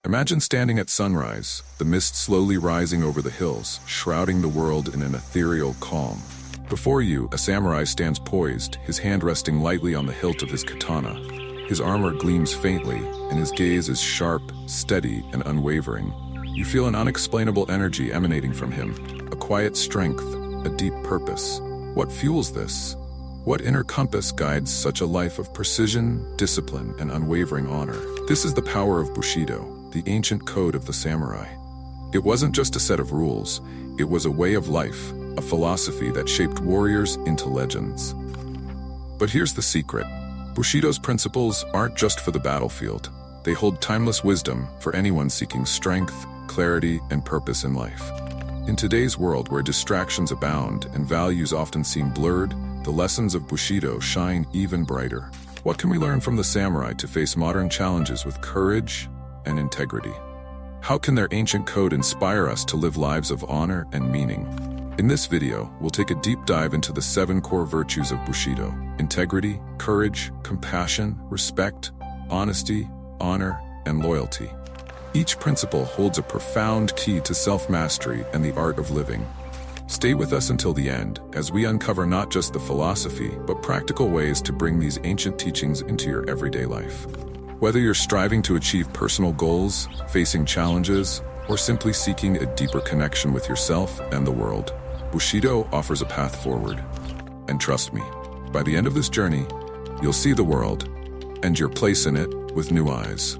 Imagine standing at sunrise, the mist slowly rising over the hills, shrouding the world in an ethereal calm. Before you, a samurai stands poised, his hand resting lightly on the hilt of his katana. His armor gleams faintly, and his gaze is sharp, steady, and unwavering. You feel an unexplainable energy emanating from him, a quiet strength, a deep purpose. What fuels this? What inner compass guides such a life of precision, discipline, and unwavering honor? This is the power of Bushido, the ancient code of the samurai. It wasn't just a set of rules, it was a way of life, a philosophy that shaped warriors into legends. But here's the secret. Bushido's principles aren't just for the battlefield. They hold timeless wisdom for anyone seeking strength, clarity, and purpose in life. In today's world where distractions abound and values often seem blurred, the lessons of Bushido shine even brighter. What can we learn from the samurai to face modern challenges with courage and integrity? How can their ancient code inspire us to live lives of honor and meaning? In this video, we'll take a deep dive into the 7 core virtues of Bushido: integrity, courage, compassion, respect, honesty, honor, and loyalty. Each principle holds a profound key to self-mastery and the art of living. Stay with us until the end, as we uncover not just the philosophy, but practical ways to bring these ancient teachings into your everyday life. Whether you're striving to achieve personal goals, facing challenges, or simply seeking a deeper connection with yourself and the world, Bushido offers a path forward. And trust me, by the end of this journey, you'll see the world and your place in it with new eyes.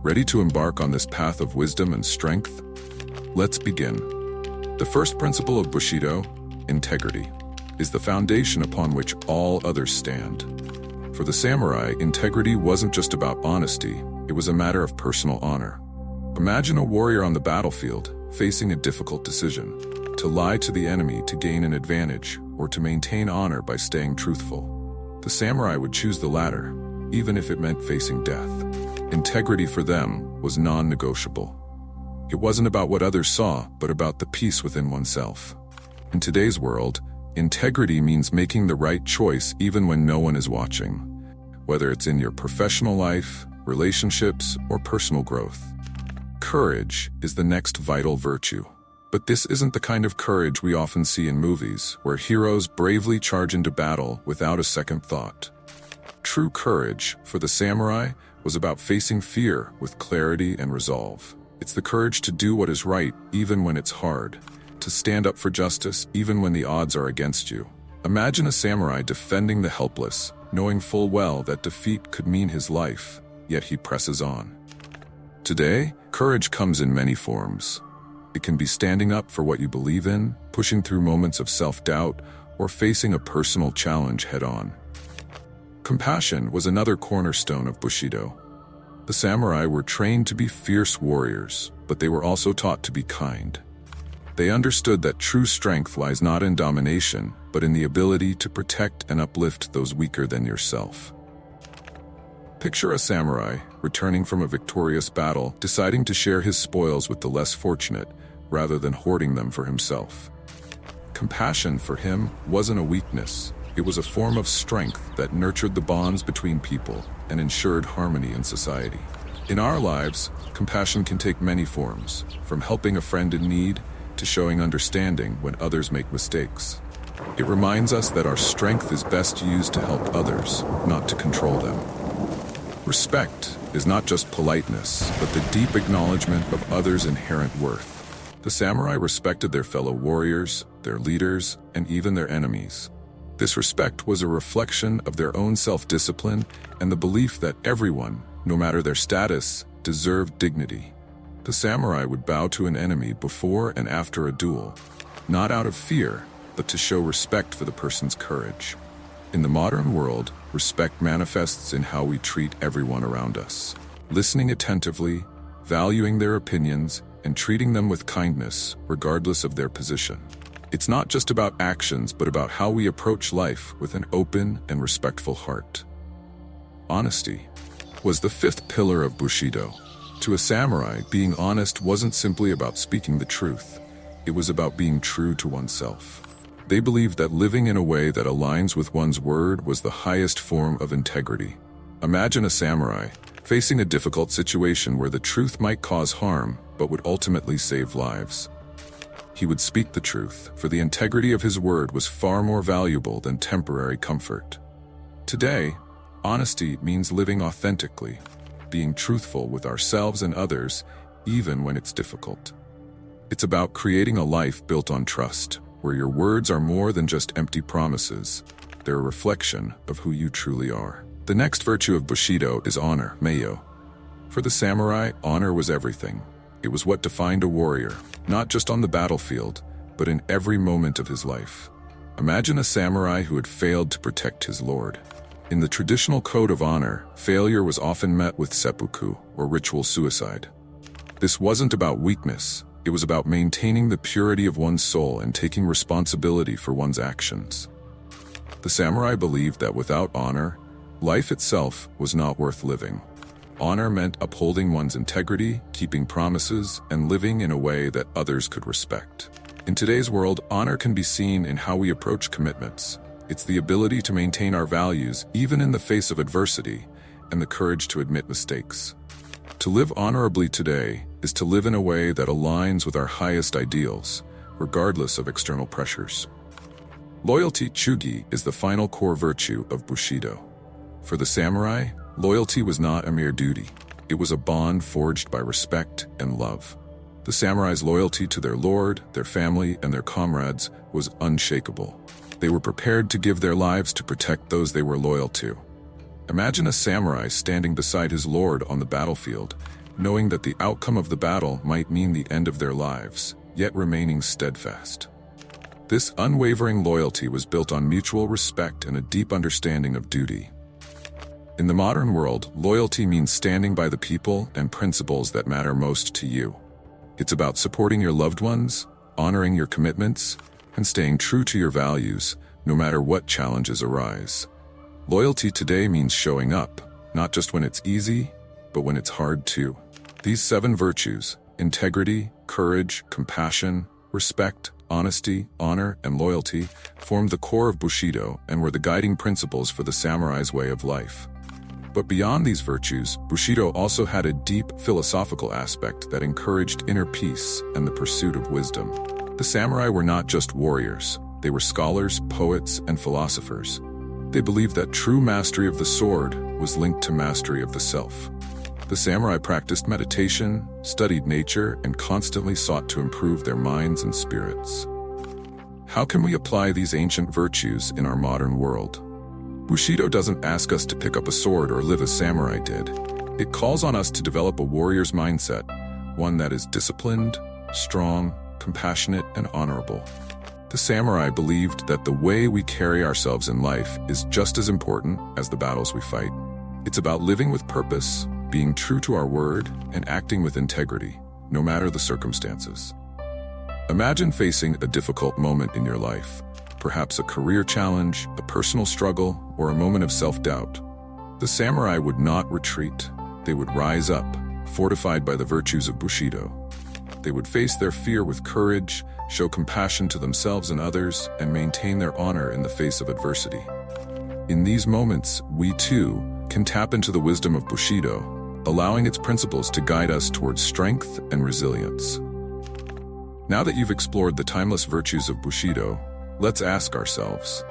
Ready to embark on this path of wisdom and strength? Let's begin. The first principle of Bushido, integrity, is the foundation upon which all others stand. For the samurai, integrity wasn't just about honesty, it was a matter of personal honor. Imagine a warrior on the battlefield, facing a difficult decision: to lie to the enemy to gain an advantage, or to maintain honor by staying truthful. The samurai would choose the latter, even if it meant facing death. Integrity for them was non-negotiable. It wasn't about what others saw, but about the peace within oneself. In today's world, integrity means making the right choice even when no one is watching, whether it's in your professional life, relationships, or personal growth. Courage is the next vital virtue. But this isn't the kind of courage we often see in movies, where heroes bravely charge into battle without a second thought. True courage, for the samurai, was about facing fear with clarity and resolve. It's the courage to do what is right even when it's hard, to stand up for justice even when the odds are against you. Imagine a samurai defending the helpless, knowing full well that defeat could mean his life, yet he presses on. Today, courage comes in many forms. It can be standing up for what you believe in, pushing through moments of self-doubt, or facing a personal challenge head-on. Compassion was another cornerstone of Bushido. The samurai were trained to be fierce warriors, but they were also taught to be kind. They understood that true strength lies not in domination, but in the ability to protect and uplift those weaker than yourself. Picture a samurai, returning from a victorious battle, deciding to share his spoils with the less fortunate, rather than hoarding them for himself. Compassion for him wasn't a weakness. It was a form of strength that nurtured the bonds between people and ensured harmony in society. In our lives, compassion can take many forms, from helping a friend in need to showing understanding when others make mistakes. It reminds us that our strength is best used to help others, not to control them. Respect is not just politeness, but the deep acknowledgement of others' inherent worth. The samurai respected their fellow warriors, their leaders, and even their enemies. This respect was a reflection of their own self-discipline and the belief that everyone, no matter their status, deserved dignity. The samurai would bow to an enemy before and after a duel, not out of fear, but to show respect for the person's courage. In the modern world, respect manifests in how we treat everyone around us, listening attentively, valuing their opinions, and treating them with kindness, regardless of their position. It's not just about actions, but about how we approach life with an open and respectful heart. Honesty was the 5th pillar of Bushido. To a samurai, being honest wasn't simply about speaking the truth. It was about being true to oneself. They believed that living in a way that aligns with one's word was the highest form of integrity. Imagine a samurai, facing a difficult situation where the truth might cause harm but would ultimately save lives. He would speak the truth, for the integrity of his word was far more valuable than temporary comfort. Today, honesty means living authentically, being truthful with ourselves and others, even when it's difficult. It's about creating a life built on trust, where your words are more than just empty promises. They're a reflection of who you truly are. The next virtue of Bushido is honor, Meiyo. For the samurai, honor was everything. It was what defined a warrior, not just on the battlefield, but in every moment of his life. Imagine a samurai who had failed to protect his lord. In the traditional code of honor, failure was often met with seppuku, or ritual suicide. This wasn't about weakness, it was about maintaining the purity of one's soul and taking responsibility for one's actions. The samurai believed that without honor, life itself was not worth living. Honor meant upholding one's integrity, keeping promises, and living in a way that others could respect. In today's world, honor can be seen in how we approach commitments. It's the ability to maintain our values even in the face of adversity, and the courage to admit mistakes. To live honorably today is to live in a way that aligns with our highest ideals, regardless of external pressures. Loyalty, chugi, is the final core virtue of Bushido. For the samurai, loyalty was not a mere duty. It was a bond forged by respect and love. The samurai's loyalty to their lord, their family, and their comrades was unshakable. They were prepared to give their lives to protect those they were loyal to. Imagine a samurai standing beside his lord on the battlefield, knowing that the outcome of the battle might mean the end of their lives, yet remaining steadfast. This unwavering loyalty was built on mutual respect and a deep understanding of duty. In the modern world, loyalty means standing by the people and principles that matter most to you. It's about supporting your loved ones, honoring your commitments, and staying true to your values, no matter what challenges arise. Loyalty today means showing up, not just when it's easy, but when it's hard too. These 7 virtues, integrity, courage, compassion, respect, honesty, honor, and loyalty, formed the core of Bushido and were the guiding principles for the samurai's way of life. But beyond these virtues, Bushido also had a deep philosophical aspect that encouraged inner peace and the pursuit of wisdom. The samurai were not just warriors, they were scholars, poets, and philosophers. They believed that true mastery of the sword was linked to mastery of the self. The samurai practiced meditation, studied nature, and constantly sought to improve their minds and spirits. How can we apply these ancient virtues in our modern world? Bushido doesn't ask us to pick up a sword or live as samurai did. It calls on us to develop a warrior's mindset, one that is disciplined, strong, compassionate, and honorable. The samurai believed that the way we carry ourselves in life is just as important as the battles we fight. It's about living with purpose, being true to our word, and acting with integrity, no matter the circumstances. Imagine facing a difficult moment in your life, perhaps a career challenge, a personal struggle, or a moment of self-doubt. The samurai would not retreat. They would rise up, fortified by the virtues of Bushido. They would face their fear with courage, show compassion to themselves and others, and maintain their honor in the face of adversity. In these moments, we too can tap into the wisdom of Bushido, allowing its principles to guide us towards strength and resilience. Now that you've explored the timeless virtues of Bushido, let's ask ourselves,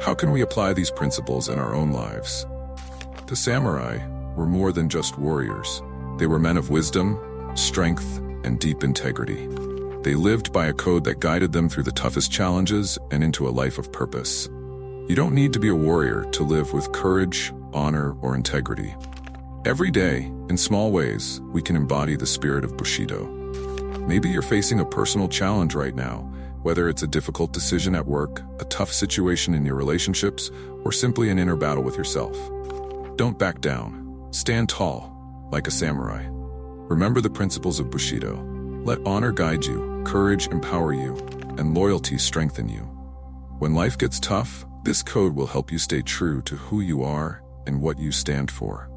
how can we apply these principles in our own lives? The samurai were more than just warriors. They were men of wisdom, strength, and deep integrity. They lived by a code that guided them through the toughest challenges and into a life of purpose. You don't need to be a warrior to live with courage, honor, or integrity. Every day, in small ways, we can embody the spirit of Bushido. Maybe you're facing a personal challenge right now, whether it's a difficult decision at work, a tough situation in your relationships, or simply an inner battle with yourself. Don't back down. Stand tall, like a samurai. Remember the principles of Bushido. Let honor guide you, courage empower you, and loyalty strengthen you. When life gets tough, this code will help you stay true to who you are and what you stand for.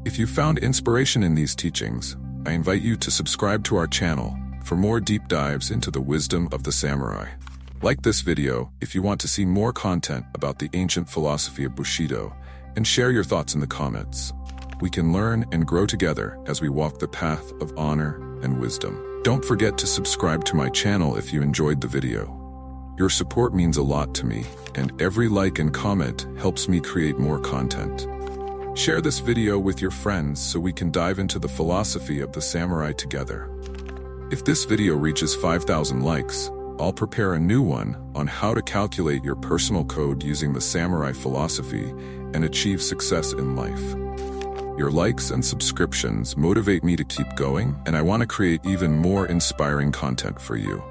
If you found inspiration in these teachings, I invite you to subscribe to our channel for more deep dives into the wisdom of the samurai. Like this video if you want to see more content about the ancient philosophy of Bushido, and share your thoughts in the comments. We can learn and grow together as we walk the path of honor and wisdom. Don't forget to subscribe to my channel if you enjoyed the video. Your support means a lot to me, and every like and comment helps me create more content. Share this video with your friends so we can dive into the philosophy of the samurai together. If this video reaches 5,000 likes, I'll prepare a new one on how to calculate your personal code using the samurai philosophy and achieve success in life. Your likes and subscriptions motivate me to keep going, and I want to create even more inspiring content for you.